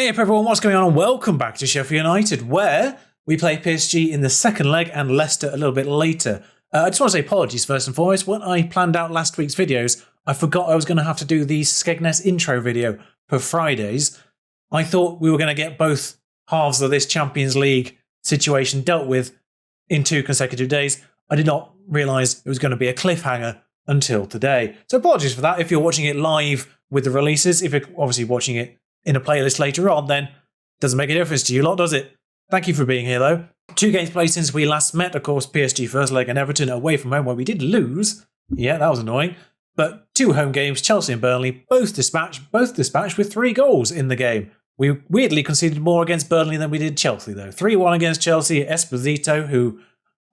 Hey up everyone, what's going on and welcome back to Sheffield United, where we play PSG in the second leg and Leicester a little bit later. I just want to say apologies first and foremost. When I planned out last week's videos, I forgot I was going to have to do the Skegness intro video for Fridays. I thought we were going to get both halves of this Champions League situation dealt with in 2 consecutive days. I did not realise it was going to be a cliffhanger until today. So apologies for that if you're watching it live with the releases. If you're obviously watching it in a playlist later on, then it doesn't make a difference to you lot, does it? Thank you for being here though. 2 games played since we last met, of course, PSG first leg and Everton away from home, where we did lose. Yeah, that was annoying. But 2 home games, Chelsea and Burnley, both dispatched with 3 goals in the game. We weirdly conceded more against Burnley than we did Chelsea though. 3-1 against Chelsea, EX-PSG, who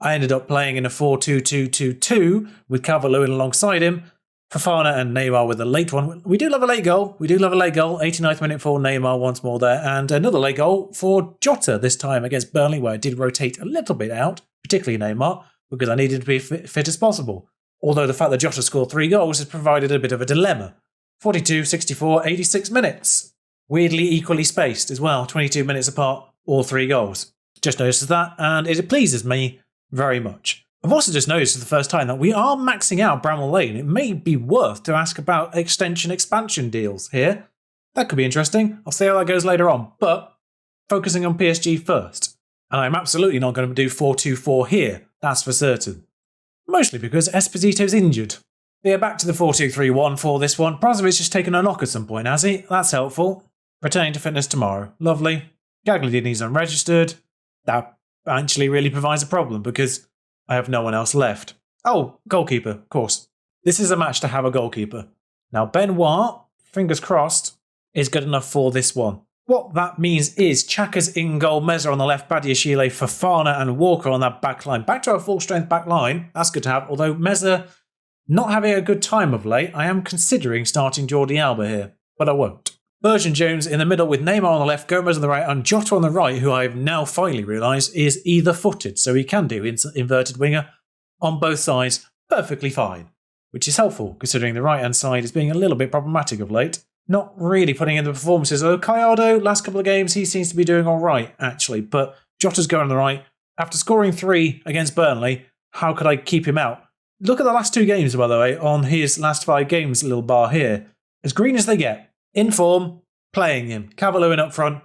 I ended up playing in a 4-2-2-2-2 with Cavani alongside him. Fofana and Neymar with a late one. We do love a late goal. 89th minute for Neymar once more there. And another late goal for Jota this time against Burnley, where I did rotate a little bit out, particularly Neymar, because I needed to be fit as possible. Although the fact that Jota scored 3 goals has provided a bit of a dilemma. 42, 64, 86 minutes. Weirdly equally spaced as well. 22 minutes apart, all 3 goals. Just noticed that, and it pleases me very much. I've also just noticed for the first time that we are maxing out Bramall Lane. It may be worth to ask about expansion deals here. That could be interesting. I'll see how that goes later on. But focusing on PSG first. And I'm absolutely not going to do 4-2-4 here. That's for certain. Mostly because Esposito's injured. Yeah, back to the 4-2-3-1 for this one. Brozovic has taken a knock at some point, has he? That's helpful. Returning to fitness tomorrow. Lovely. Gagliardini's unregistered. That actually really provides a problem because I have no one else left. Oh, goalkeeper, of course. This is a match to have a goalkeeper. Now, Benoit, fingers crossed, is good enough for this one. What that means is Xhaka's in goal, Meza on the left, Badiashile, Fofana and Walker on that back line. Back to our full-strength back line. That's good to have, although Meza not having a good time of late. I am considering starting Jordi Alba here, but I won't. Virgin Jones in the middle with Neymar on the left, Gomez on the right, and Jota on the right, who I've now finally realised is either-footed, so he can do inverted winger on both sides perfectly fine, which is helpful considering the right-hand side is being a little bit problematic of late. Not really putting in the performances. Although Kayado, last couple of games, he seems to be doing all right, actually, but Jota's going on the right. After scoring 3 against Burnley, how could I keep him out? Look at the last 2 games, by the way, on his last 5 games, little bar here. As green as they get. In form, playing him. Cavani in up front,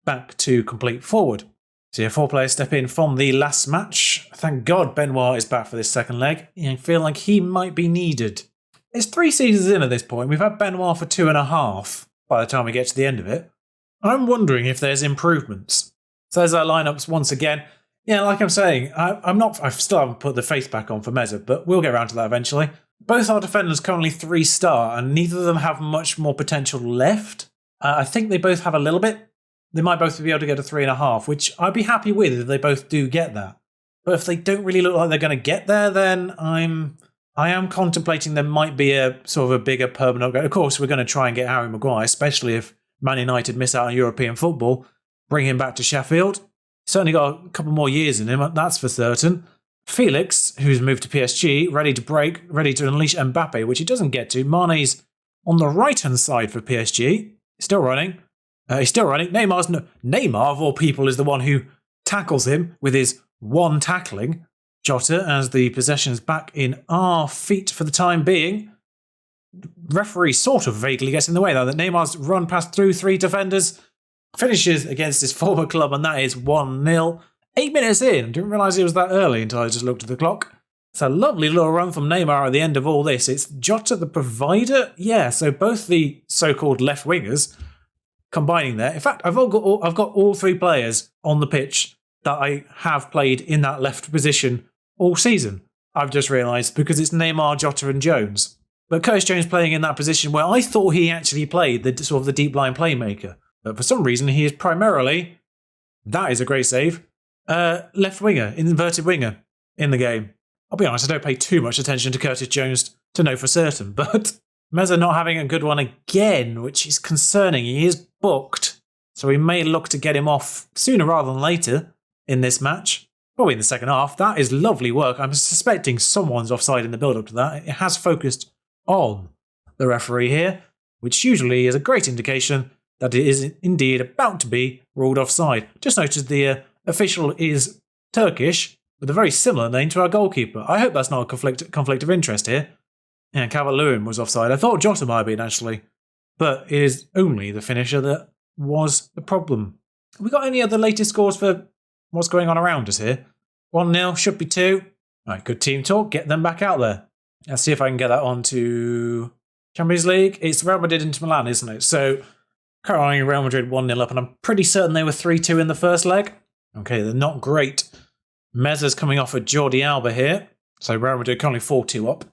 back to complete forward. So yeah, 4 players step in from the last match. Thank God Benoit is back for this second leg. I feel like he might be needed. It's 3 seasons in at this point. We've had Benoit for 2.5 by the time we get to the end of it. I'm wondering if there's improvements. So there's our lineups once again. Yeah, like I'm saying, I still haven't put the face back on for Meza, but we'll get around to that eventually. Both our defenders currently 3-star, and neither of them have much more potential left. I think they both have a little bit. They might both be able to get a 3.5, which I'd be happy with if they both do get that. But if they don't really look like they're going to get there, then I am contemplating there might be a sort of a bigger permanent upgrade. Of course, we're going to try and get Harry Maguire, especially if Man United miss out on European football. Bring him back to Sheffield. Certainly got a couple more years in him, that's for certain. Felix, who's moved to PSG, ready to break, ready to unleash Mbappe, which he doesn't get to. Mane's on the right-hand side for PSG. Still running. Neymar, of all people, is the one who tackles him with his 1 tackling. Jota, as the possession's back in our feet for the time being. Referee sort of vaguely gets in the way, though, that Neymar's run past through 3 defenders. Finishes against his former club, and that is 1-0. 8 minutes in. Didn't realise it was that early until I just looked at the clock. It's a lovely little run from Neymar at the end of all this. It's Jota the provider. Yeah, so both the so-called left wingers combining there. In fact, I've got all 3 players on the pitch that I have played in that left position all season. I've just realised because it's Neymar, Jota and Jones. But Curtis Jones playing in that position where I thought he actually played the sort of the deep line playmaker. But for some reason, he is primarily, that is a great save, left winger, inverted winger in the game. I'll be honest, I don't pay too much attention to Curtis Jones to know for certain, but Meza not having a good one again, which is concerning. He is booked, so we may look to get him off sooner rather than later in this match. Probably in the second half. That is lovely work. I'm suspecting someone's offside in the build-up to that. It has focused on the referee here, which usually is a great indication that it is indeed about to be ruled offside. Just noticed the official is Turkish, with a very similar name to our goalkeeper. I hope that's not a conflict of interest here. Yeah, Cavani was offside. I thought Jota might have been, actually. But it is only the finisher that was the problem. Have we got any other latest scores for what's going on around us here? 1-0, should be 2. Right, good team talk. Get them back out there. Let's see if I can get that on to Champions League. It's Real Madrid into Milan, isn't it? So, currently Real Madrid 1-0 up, and I'm pretty certain they were 3-2 in the first leg. Okay, they're not great. Mezza's coming off at Jordi Alba here. So Real Madrid currently 4-2 up.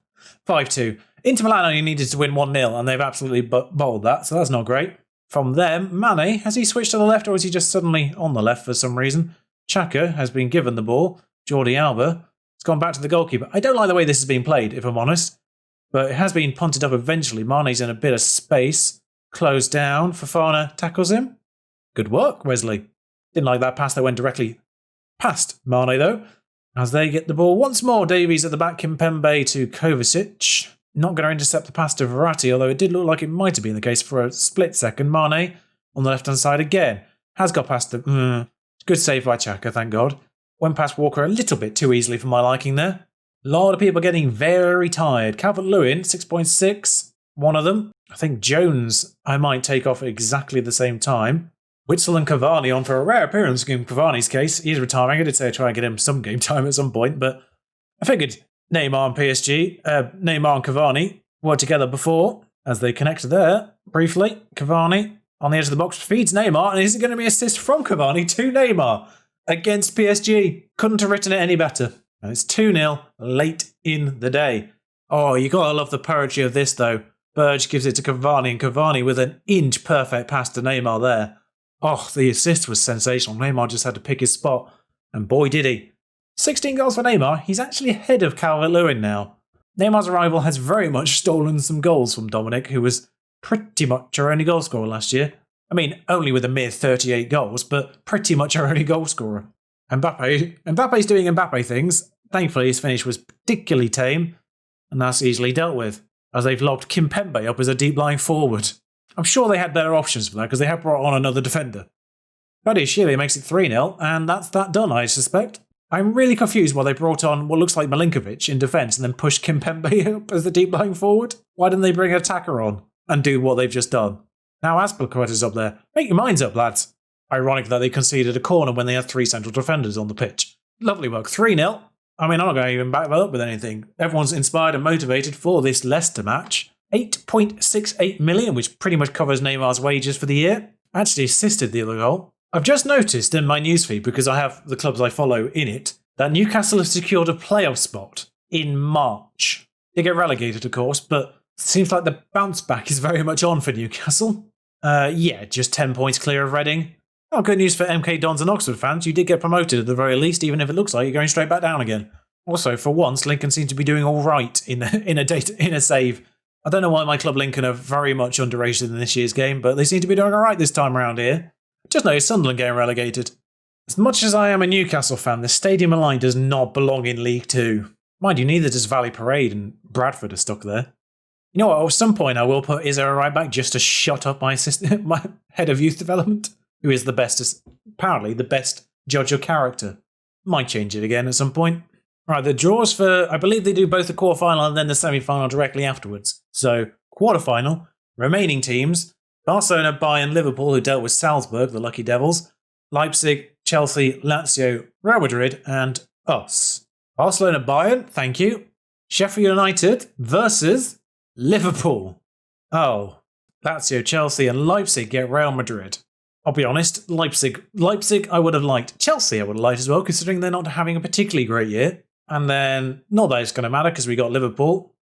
5-2. Inter Milan only needed to win 1-0, and they've absolutely bowled that, so that's not great. From them, Mane, has he switched to the left, or is he just suddenly on the left for some reason? Xhaka has been given the ball. Jordi Alba has gone back to the goalkeeper. I don't like the way this has been played, if I'm honest, but it has been punted up eventually. Mane's in a bit of space. Closed down. Fofana tackles him. Good work, Wesley. Didn't like that pass that went directly past Mane, though. As they get the ball once more, Davies at the back, Kimpembe to Kovacic. Not going to intercept the pass to Verratti, although it did look like it might have been the case for a split second. Mane on the left-hand side again. Has got past the... Good save by Xhaka, thank God. Went past Walker a little bit too easily for my liking there. A lot of people getting very tired. Calvert-Lewin, 6.6. One of them. I think Jones I might take off at exactly the same time. Witsel and Cavani on for a rare appearance in Cavani's case. He's retiring. I did say I'd try and get him some game time at some point, but I figured Neymar and Neymar and Cavani worked together before as they connect there briefly. Cavani on the edge of the box feeds Neymar, and is it going to be an assist from Cavani to Neymar against PSG? Couldn't have written it any better. And it's 2-0 late in the day. Oh, you got to love the poetry of this, though. Burge gives it to Cavani, and Cavani with an inch perfect pass to Neymar there. Oh, the assist was sensational. Neymar just had to pick his spot, and boy did he. 16 goals for Neymar. He's actually ahead of Calvert-Lewin now. Neymar's arrival has very much stolen some goals from Dominic, who was pretty much our only goal scorer last year. I mean, only with a mere 38 goals, but pretty much our only goal scorer. Mbappe's doing Mbappe things. Thankfully, his finish was particularly tame, and that's easily dealt with, as they've lobbed Kimpembe up as a deep-lying forward. I'm sure they had better options for that, because they have brought on another defender. Badiashile makes it 3-0, and that's that done, I suspect. I'm really confused why they brought on what looks like Milinkovic in defence and then pushed Kimpembe up as the deep-lying forward. Why didn't they bring an attacker on and do what they've just done? Now Azpilicueta's up there. Make your minds up, lads. Ironic that they conceded a corner when they had 3 central defenders on the pitch. Lovely work. 3-0. I mean, I'm not going to even back that up with anything. Everyone's inspired and motivated for this Leicester match. 8.68 million, which pretty much covers Neymar's wages for the year. Actually assisted the other goal. I've just noticed in my newsfeed, because I have the clubs I follow in it, that Newcastle have secured a playoff spot in March. They get relegated, of course, but seems like the bounce back is very much on for Newcastle. Yeah, just 10 points clear of Reading. Oh, good news for MK Dons and Oxford fans. You did get promoted at the very least, even if it looks like you're going straight back down again. Also, for once, Lincoln seem to be doing all right in a save. I don't know why my club Lincoln are very much underrated in this year's game, but they seem to be doing all right this time around here. Just noticed Sunderland getting relegated. As much as I am a Newcastle fan, the stadium line does not belong in League Two. Mind you, neither does Valley Parade, and Bradford are stuck there. You know what, at some point I will put Is There a Right Back just to shut up my head of youth development, who is apparently the best judge of character. Might change it again at some point. Right, the draws for, I believe they do both the quarterfinal and then the semi-final directly afterwards. So, quarterfinal, remaining teams, Barcelona, Bayern, Liverpool, who dealt with Salzburg, the Lucky Devils, Leipzig, Chelsea, Lazio, Real Madrid, and us. Barcelona, Bayern, thank you. Sheffield United versus Liverpool. Oh, Lazio, Chelsea, and Leipzig get Real Madrid. I'll be honest, Leipzig I would have liked. Chelsea I would have liked as well, considering they're not having a particularly great year. And then, not that it's going to matter because we got Liverpool.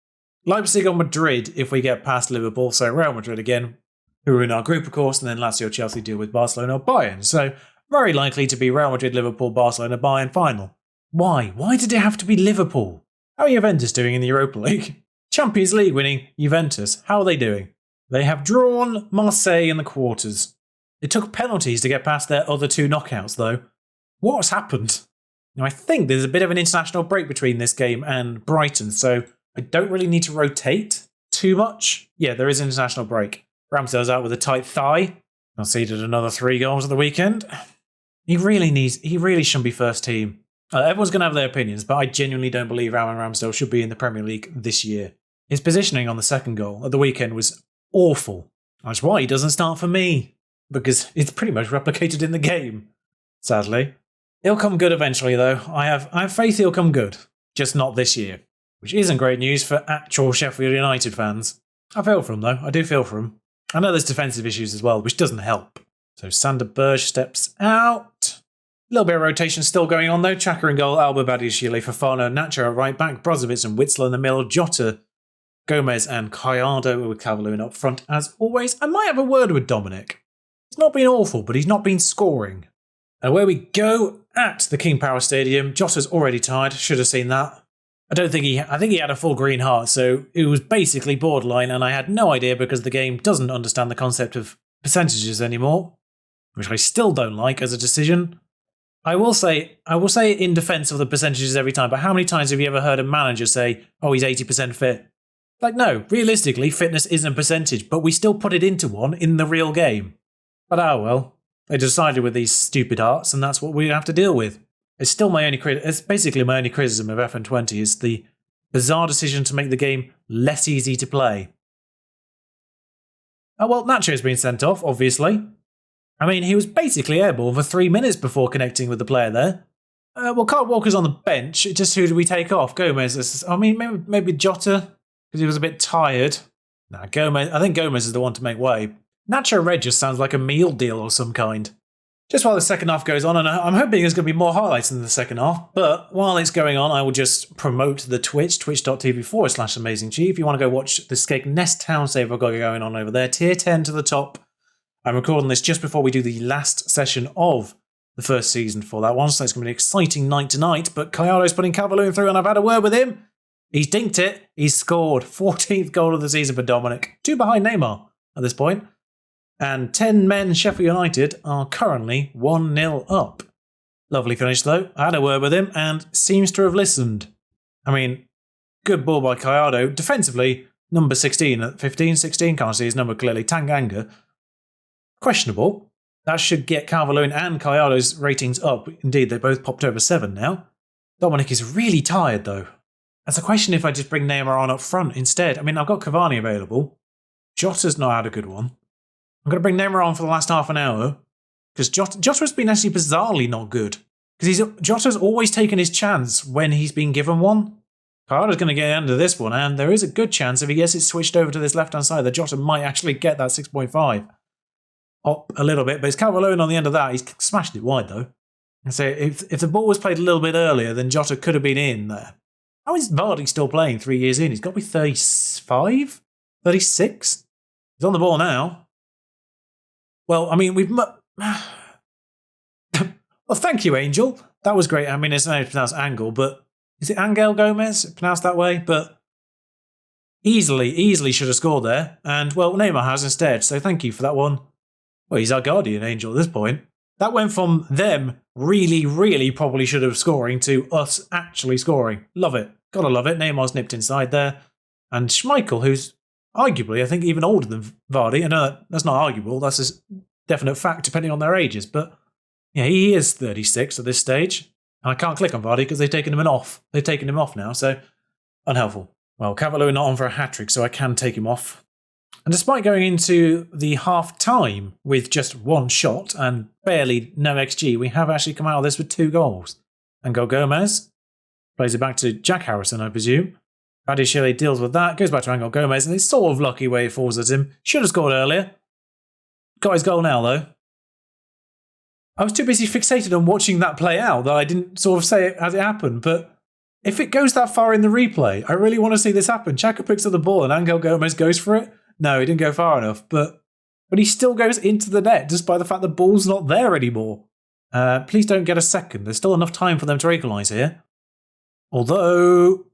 Leipzig or Madrid if we get past Liverpool, so Real Madrid again, who are in our group, of course, and then Lazio, Chelsea deal with Barcelona or Bayern. So, very likely to be Real Madrid, Liverpool, Barcelona, Bayern final. Why? Why did it have to be Liverpool? How are Juventus doing in the Europa League? Champions League winning Juventus. How are they doing? They have drawn Marseille in the quarters. It took penalties to get past their other 2 knockouts, though. What's happened? Now, I think there's a bit of an international break between this game and Brighton, so I don't really need to rotate too much. Yeah, there is an international break. Ramsdale's out with a tight thigh. Conceded another 3 goals at the weekend. He really shouldn't be first team. Everyone's going to have their opinions, but I genuinely don't believe Aaron Ramsdale should be in the Premier League this year. His positioning on the second goal at the weekend was awful. That's why he doesn't start for me, because it's pretty much replicated in the game, sadly. He'll come good eventually, though. I have faith he'll come good, just not this year, which isn't great news for actual Sheffield United fans. I feel for him, though. I do feel for him. I know there's defensive issues as well, which doesn't help. So Sander Berge steps out. A little bit of rotation still going on, though. Xhaka in goal, Alba Badiashile, Fofana, Nacho at right back, Brozovic and Witsel in the middle, Jota, Gomez and Gallardo with Cavani up front. As always, I might have a word with Dominic. He's not been awful, but he's not been scoring. And away we go at the King Power Stadium. Jota's already tired. Should have seen that. I think he had a full green heart, so it was basically borderline, and I had no idea because the game doesn't understand the concept of percentages anymore, which I still don't like as a decision. I will say in defence of the percentages every time, but how many times have you ever heard a manager say, oh, he's 80% fit? Like, no, realistically, fitness isn't a percentage, but we still put it into one in the real game. But oh well, they decided with these stupid hearts, and that's what we have to deal with. It's still it's basically my only criticism of FN20 is the bizarre decision to make the game less easy to play. Oh well, Nacho's been sent off, obviously. I mean, he was basically airborne for 3 minutes before connecting with the player there. Well, Kyle Walker's on the bench. Just who do we take off? Gomez. I mean, maybe Jota, because he was a bit tired. Nah, Gomez. I think Gomez is the one to make way. Nacho Red just sounds like a meal deal or some kind. Just while the second half goes on, and I'm hoping there's going to be more highlights in the second half, but while it's going on, I will just promote the Twitch, twitch.tv/AmazingChi. If you want to go watch the Skegness Town save I've got going on over there, tier 10 to the top. I'm recording this just before we do the last session of the first season for that one, so it's going to be an exciting night tonight, but Gallardo's putting Cavani through, and I've had a word with him. He's dinked it. He's scored. 14th goal of the season for Dominic. 2 behind Neymar at this point. And 10 men Sheffield United are currently 1-0 up. Lovely finish though. I had a word with him and seems to have listened. I mean, good ball by Gallardo. Defensively, number 16, 15, 16, can't see his number clearly. Tanganga. Questionable. That should get Calvert-Lewin and Gallardo's ratings up. Indeed, they both popped over 7 now. Dominic is really tired though. That's a question if I just bring Neymar on up front instead. I mean, I've got Cavani available. Jota's not had a good one. I'm going to bring Neymar on for the last half an hour because Jota's been actually bizarrely not good. Because Jota's always taken his chance when he's been given one. Gallardo's going to get under this one, and there is a good chance if he gets it switched over to this left-hand side that Jota might actually get that 6.5 up a little bit. But it's Calvert-Lewin on the end of that. He's smashed it wide, though. And so if the ball was played a little bit earlier, then Jota could have been in there. How is Vardy still playing 3 years in? He's got to be 35? 36? He's on the ball now. Well, I mean, well, thank you, Angel. That was great. I mean, it's not pronounced Angel, but is it Angel Gomez? Pronounced that way? But easily should have scored there. And, well, Neymar has instead. So thank you for that one. Well, he's our guardian angel at this point. That went from them really probably should have scoring to us actually scoring. Love it. Gotta love it. Neymar's nipped inside there. And Schmeichel, who's arguably, I think, even older than Vardy. I know that's not arguable. That's a definite fact depending on their ages. But yeah, he is 36 at this stage. And I can't click on Vardy because they've taken him off. They've taken him off now, so unhelpful. Well, Cavallero not on for a hat-trick, so I can take him off. And despite going into the half-time with just one shot and barely no XG, we have actually come out of this with 2 goals. Angel Gomez plays it back to Jack Harrison, I presume. Badiashile deals with that, goes back to Angel Gomez, and it's sort of lucky where he falls at him. Should have scored earlier. Got his goal now, though. I was too busy fixated on watching that play out that I didn't sort of say it as it happened, but if it goes that far in the replay, I really want to see this happen. Xhaka picks up the ball and Angel Gomez goes for it. No, he didn't go far enough, but he still goes into the net despite the fact the ball's not there anymore. Please don't get a second. There's still enough time for them to equalise here. Although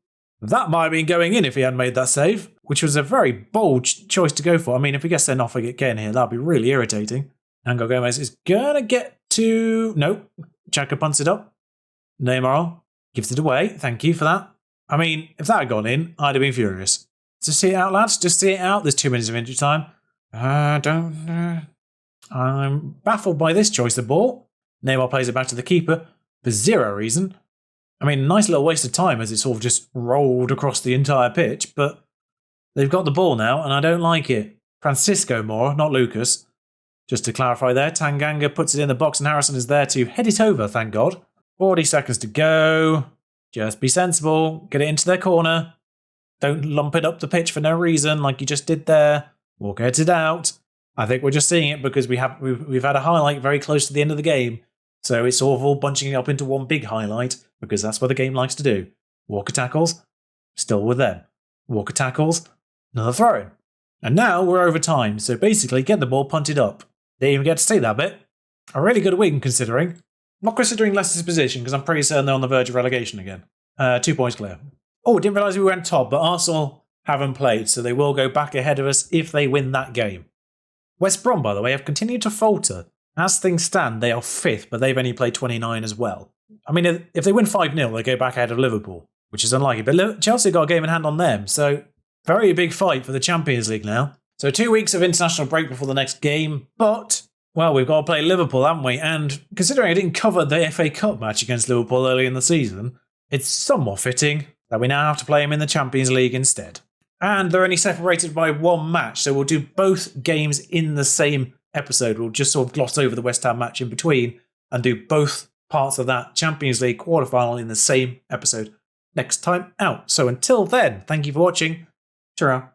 that might have been going in if he hadn't made that save, which was a very bold choice to go for. I mean, if he gets sent off again here, that'd be really irritating. Angel Gomez is going to get to... Nope. Xhaka punts it up. Neymar gives it away. Thank you for that. I mean, if that had gone in, I'd have been furious. Just see it out, lads. Just see it out. There's 2 minutes of injury time. I'm baffled by this choice of ball. Neymar plays it back to the keeper for zero reason. I mean, nice little waste of time as it sort of just rolled across the entire pitch, but they've got the ball now, and I don't like it. Francisco more, not Lucas. Just to clarify there, Tanganga puts it in the box and Harrison is there to head it over, thank God. 40 seconds to go. Just be sensible. Get it into their corner. Don't lump it up the pitch for no reason like you just did there. Walker heads it out. I think we're just seeing it because we've had a highlight very close to the end of the game. So it's sort of all bunching up into one big highlight because that's what the game likes to do. Walker tackles. Still with them. Walker tackles. Another throw-in. And now we're over time. So basically get the ball punted up. Didn't even get to see that bit. A really good win considering. I'm not considering Leicester's position because I'm pretty certain they're on the verge of relegation again. 2 points clear. Oh, didn't realise we went top, but Arsenal haven't played, so they will go back ahead of us if they win that game. West Brom, by the way, have continued to falter. As things stand, they are 5th, but they've only played 29 as well. I mean, if they win 5-0, they go back ahead of Liverpool, which is unlikely. But Chelsea got a game in hand on them, so very big fight for the Champions League now. So 2 weeks of international break before the next game, but, well, we've got to play Liverpool, haven't we? And considering I didn't cover the FA Cup match against Liverpool early in the season, it's somewhat fitting that we now have to play them in the Champions League instead. And they're only separated by 1 match, so we'll do both games in the same episode. We'll just sort of gloss over the West Ham match in between and do both parts of that Champions League quarterfinal in the same episode next time out. So until then, thank you for watching. Ta-ra.